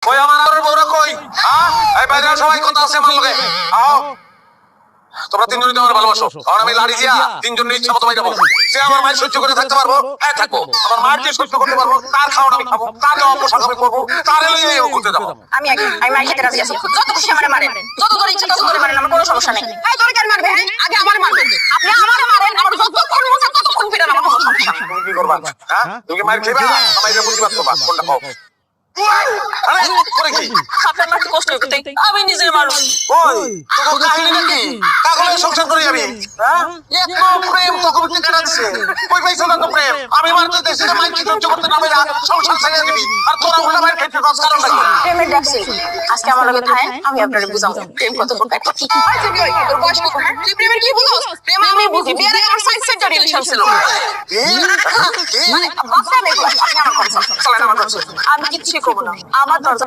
কই আমার বউরা কই? হ্যাঁ, এই বাইরে সবাই কথা আছে আমার লগে। আও, তোমরা তিনজনই তো আমার ভালোবাসো। কারণ আমি লাড়ি দিয়া তিনজনের ইচ্ছা মতো বাইরে বলবো। সে আমার মায়ের সহ্য করে থাকতে পারবো, হ্যাঁ থাকবো। আমার মায়ের যে সহ্য করতে পারবো, তার খাওয়ানো আমি খাবো, তার দেওয়া পোশাক আমি করবো, তার এলেই করতে যাবো। আমি মায়ের খেতে রাজি আছি। যত খুশি আমারে মারেন, যত ধরে ইচ্ছা তত ধরে মারেন, আমার কোনো সমস্যা নেই। এই তোরে কেন মারবে? আগে আমারে মারবেন। আপনি আমারে মারেন, আমার যতক্ষণ মন চায় ততক্ষণ পিটান, আমার কোনো সমস্যা নেই। তুমি কি করবা? হ্যাঁ, তুমি কি মায়ের খেবা না মায়ের প্রতিবাদ করবা? কোনটা খাও? আরে করে কি? আপনার মারতে কষ্ট হইতে আমি নিজে মারুন। ওই তোর কাহিনী নাকি? কাগজে সংসার করি আমি। হ্যাঁ, এত প্রেম তো কবিতে কাটাচ্ছে। কই পাইছো না তো প্রেম? আমি মারতে দেশে না মাইক সহ্য করতে না পারা সংসার ছেড়ে দিবি। আর তোরা উল্টা মাইর খেতে কস কারণ নাকি? প্রেমের ডাকছে আজকে আমার লগে থাকেন, আমি আপনারে বুঝাবো প্রেম কত প্রকার। আই তুই কই তোর বয়স কত? তুই প্রেমের কি বুঝোস? প্রেম আমি বুঝি, বিয়ের আগে আমার সাইড সাইড রিলেশন ছিল। মানে বাচ্চা নেই, আমি আমার কথা চলে না, আমার কথা। আমি কিচ্ছু করব না, আমার দরজা